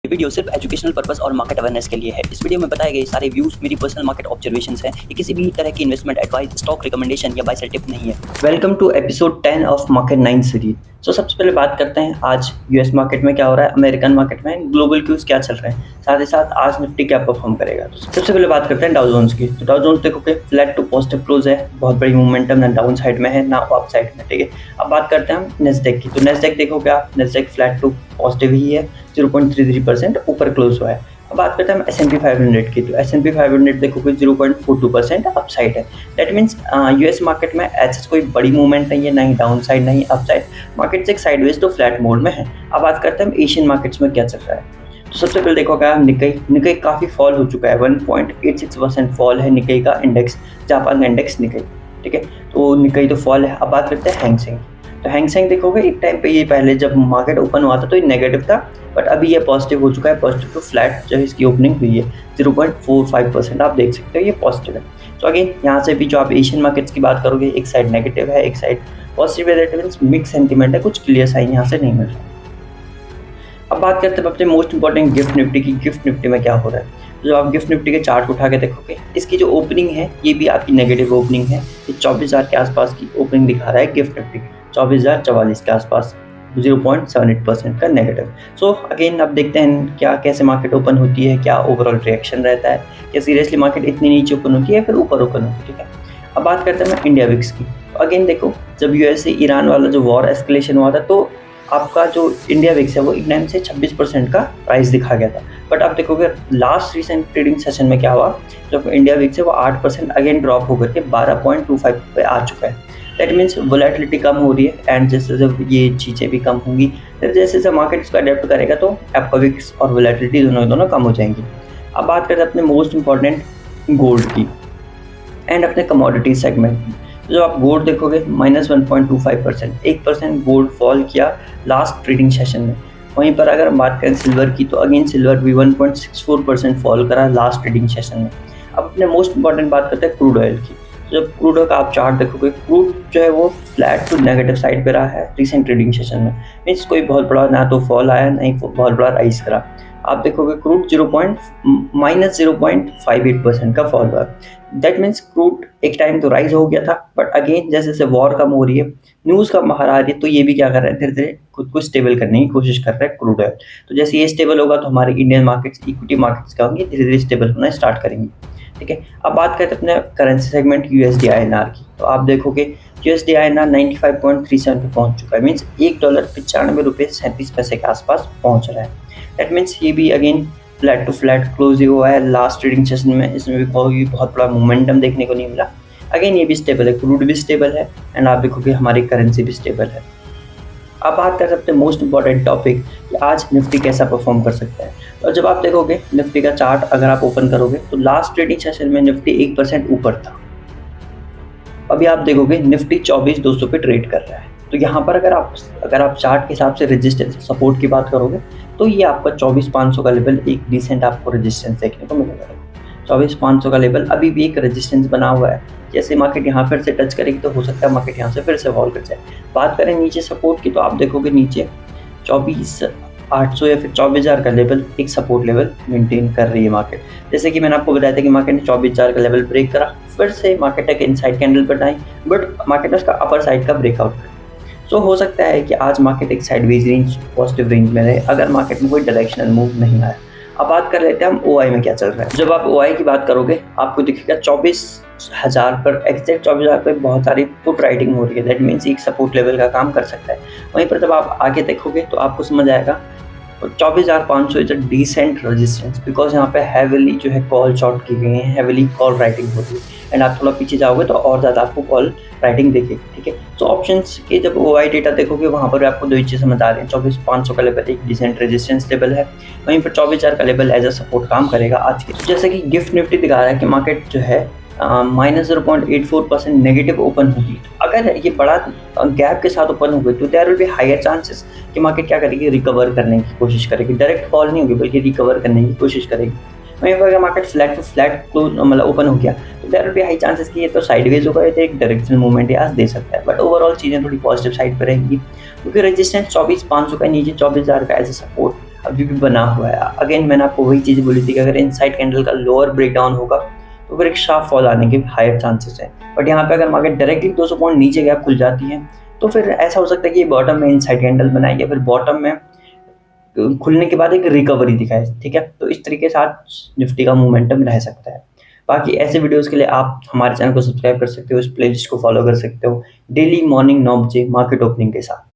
ये वीडियो सिर्फ educational purpose और मार्केट अवेयरनेस के लिए है। इस वीडियो में बताए गए सारे व्यूज मेरी पर्सनल मार्केट ऑब्जर्वेशंस हैं। ये किसी भी तरह की इन्वेस्टमेंट एडवाइस, स्टॉक रिकमेंडेशन या बाय सेल टिप नहीं है। Welcome to episode 10 of market 9 series. सबसे पहले बात करते हैं आज यूएस मार्केट में क्या हो रहा है, अमेरिकन मार्केट में ग्लोबल क्यूज क्या चल रहे हैं, साथ ही साथ आज निफ्टी क्या परफॉर्म करेगा। तो सबसे पहले बात करते हैं डाउ जोन्स की। तो डाउ जोन्स देखोगे फ्लैट टू पॉजिटिव क्लोज है, बहुत बड़ी मूवमेंटम ना डाउन साइड में है ना अप साइड में, ठीक है। अब बात करते हैं हम नेस्डैक की। तो नेस्डैक देखोगे आप, नेस्डैक फ्लैट टू पॉजिटिव ही है, 0.33% ऊपर क्लोज हुआ है। अब बात करते हैं हम S&P 500 की। तो S&P 500 देखोगे 0.42% अपसाइड है। दैट मीन्स यूएस मार्केट में ऐसा कोई बड़ी मूवमेंट नहीं है, ना ही डाउन साइड ना ही अप साइड, मार्केट एक साइडवेज तो फ्लैट मोड में है। अब बात करते हैं हम एशियन मार्केट्स में क्या चल रहा है। तो सबसे पहले देखोगे निक्केई काफ़ी फॉल हो चुका है, 1.86% फॉल है निक्केई का इंडेक्स, जापान का इंडेक्स निक्केई, ठीक है। तो निक्केई तो फॉल है। अब बात करते हैं हैंगसेंग। तो हैंगसेंग देखोगे एक टाइम पे ये पहले जब मार्केट ओपन हुआ था तो ये नेगेटिव था, बट अभी ये पॉजिटिव हो चुका है। पॉजिटिव टू फ्लैट जो है इसकी ओपनिंग हुई है, 0.45% आप देख सकते हो, ये पॉजिटिव है। तो अगेन यहाँ से भी जो आप एशियन मार्केट्स की बात करोगे, एक साइड नेगेटिव है, एक साइड पॉजिटिव है। दैट मीन्स मिक्स सेंटीमेंट है, कुछ क्लियर साइन यहाँ से नहीं मिल रहा। अब बात करते हैं अपने मोस्ट इंपॉर्टेंट गिफ्ट निफ्टी की। गिफ्ट निफ्टी में क्या हो रहा है, जो आप गिफ्ट निफ्टी के चार्ट उठा के देखोगे, इसकी जो ओपनिंग है ये भी आपकी नेगेटिव ओपनिंग है। ये 24,000 के आसपास की ओपनिंग दिखा रहा है गिफ्ट निफ्टी, 24,044 के आसपास, 0.78% का नेगेटिव। सो अगेन अब देखते हैं क्या कैसे मार्केट ओपन होती है, क्या ओवरऑल रिएक्शन रहता है, क्या सीरियसली मार्केट इतनी नीचे ओपन होती है फिर ऊपर ओपन होती है, ठीक है। अब बात करते हैं इंडिया विक्स की। तो अगेन देखो, जब यूएस से ईरान वाला जो वॉर एस्केलेशन हुआ था तो आपका जो इंडिया विक्स है वो एक टाइम से 26% का प्राइस दिखा गया था। बट आप देखोगे लास्ट रिसेंट ट्रेडिंग सेशन में क्या हुआ, जब इंडिया विक्स है वो 8% अगेन ड्रॉप होकर के 12.25 पे आ चुका है। दैट मीन्स वोलेटिलिटी कम हो रही है, एंड जैसे जब ये चीज़ें भी कम होंगी फिर जैसे जैसे मार्केट इसको अडेप्ट करेगा तो आपका विक्स और वोलेटिलिटी दोनों कम हो जाएंगी। अब बात करते हैं अपने मोस्ट इंपॉर्टेंट गोल्ड की एंड अपने कमोडिटी सेगमेंट की। जो आप गोल्ड देखोगे -1.25%, 1% गोल्ड फॉल किया लास्ट ट्रेडिंग सेशन में। वहीं पर अगर हम बात करें सिल्वर की, तो अगेन सिल्वर भी 1.64% फॉल करा लास्ट ट्रेडिंग सेशन में। अब अपने मोस्ट इंपॉर्टेंट बात करते हैं क्रूड ऑयल की। जब क्रूड ऑयल का आप चार्ट देखोगे, क्रूड जो है वो फ्लैट टू नेगेटिव साइड पे रहा है रिसेंट ट्रेडिंग सेशन में। मीन्स कोई बहुत बड़ा ना तो फॉल आया ना ही बहुत बड़ा राइज करा। आप देखोगे क्रूड -0.58% का फॉल हुआ। दैट मीन्स क्रूड एक टाइम तो राइज हो गया था, बट अगेन जैसे जैसे वॉर कम हो रही है, न्यूज़ कम बाहर आ रही है, तो ये भी क्या कर रहा है, धीरे धीरे खुद को स्टेबल करने की कोशिश कर रहा है क्रूड ऑयल। तो जैसे ये स्टेबल होगा तो हमारे इंडियन मार्केट्स, इक्विटी मार्केट्स क्या होंगे, धीरे धीरे स्टेबल होना स्टार्ट करेंगे, ठीक है। अब बात करते हैं अपने करेंसी सेगमेंट USD INR की। तो आप देखोगे USD INR 95.37 पे पहुंच चुका है। मीन्स $1 $95.37 के आसपास पहुंच रहा है। दैट मीन्स ये भी again flat to flat close ही हुआ है लास्ट ट्रेडिंग सेशन में। इसमें भी कोई बहुत बड़ा मोमेंटम देखने को नहीं मिला। अगेन ये भी स्टेबल है, क्रूड भी स्टेबल है, एंड आप देखोगे हमारी करेंसी भी स्टेबल है। अब बात कर सकते हैं मोस्ट इंपॉर्टेंट टॉपिक कि आज निफ्टी कैसा परफॉर्म कर सकता है। और जब आप देखोगे निफ्टी का चार्ट अगर आप ओपन करोगे तो लास्ट ट्रेडिंग सेशन में निफ्टी 1% ऊपर था। अभी आप देखोगे निफ्टी 24,200 पे ट्रेड कर रहा है। तो यहाँ पर अगर आप चार्ट के हिसाब से रेजिस्टेंस सपोर्ट की बात करोगे तो ये आपका 24,500 का लेवल एक डिसेंट आपको रेजिस्टेंस देखने को मिलेगा। 24,500 का लेवल अभी भी एक रेजिस्टेंस बना हुआ है। जैसे मार्केट यहाँ फिर से टच करेगी तो हो सकता है मार्केट यहाँ से फिर से फॉल कर जाए। बात करें नीचे सपोर्ट की, तो आप देखोगे नीचे 24,800 या फिर 24,000 का लेवल एक सपोर्ट लेवल मेंटेन कर रही है मार्केट। जैसे कि मैंने आपको बताया था कि मार्केट ने 24,000 का लेवल ब्रेक करा, फिर से मार्केट एक इनसाइड कैंडल पर आई, बट मार्केट ने उसका अपर साइड का ब्रेकआउट किया। सो हो सकता है कि आज मार्केट एक साइडवेज रेंज पॉजिटिव रेंज में रहे अगर मार्केट में कोई डायरेक्शनल मूव नहीं आया। अब बात कर लेते हैं हम OI में क्या चल रहा है। जब आप OI की बात करोगे आपको दिखेगा 24,000 पर, एग्जैक्ट 24,000 पर बहुत सारी पुट राइटिंग हो रही है। दैट मीन्स एक सपोर्ट लेवल का काम कर सकता है। वहीं पर जब आप आगे देखोगे तो आपको समझ आएगा 24,500 is a decent resistance, because यहाँ पे हैविली जो है कॉल शॉर्ट की गई है, हैविली कॉल राइटिंग होती है, एंड आप थोड़ा पीछे जाओगे तो और ज़्यादा आपको कॉल राइटिंग दिखेगी, ठीक है। तो ऑप्शंस के जब OI डेटा देखोगे वहाँ पर आपको दो ही चीज़ समझ आ रही है। 24,500 का लेवल एक डिसेंट रेजिस्टेंस लेवल है, वहीं पर 24,000 का लेवल एज अ सपोर्ट काम करेगा आज के। जैसे कि गिफ्ट निफ्टी दिखा रहा है कि मार्केट जो है -0.84% नेगेटिव ओपन होगी। अगर ये बड़ा गैप के साथ ओपन हो गई तो there will be higher chances कि मार्केट क्या करेगी, रिकवर करने की कोशिश करेगी। डायरेक्ट फॉल नहीं होगी बल्कि रिकवर करने की कोशिश करेगी। वहीं पर अगर market flat to flat close मतलब ओपन हो गया तो there will be high chances कि ये तो साइडवेज होगा, ये तो एक डायरेक्शनल मूवमेंट आज दे सकता है। बट ओवरऑल चीज़ें थोड़ी पॉजिटिव साइड पर रहेंगी क्योंकि रेजिस्टेंस 24,500 का नीचे 24,000 का एज ए सपोर्ट अभी भी बना हुआ है। अगेन मैंने आपको वही चीज़ बोली थी कि अगर इनसाइड कैंडल का लोअर ब्रेकडाउन होगा तो फिर एक शार्प फॉल आने के हायर चांसेस है। बट यहाँ पे अगर मार्केट डायरेक्टली 200 पॉइंट नीचे गैप खुल जाती है तो फिर ऐसा हो सकता है कि ये बॉटम में इनसाइड कैंडल बनाए या फिर बॉटम में खुलने के बाद एक रिकवरी दिखाए। ठीक है, तो इस तरीके से आज निफ्टी का मोमेंटम रह सकता है। बाकी ऐसे वीडियोस के लिए आप हमारे चैनल को सब्सक्राइब कर सकते हो, इस प्लेलिस्ट को फॉलो कर सकते हो डेली मॉर्निंग 9 बजे मार्केट ओपनिंग के साथ।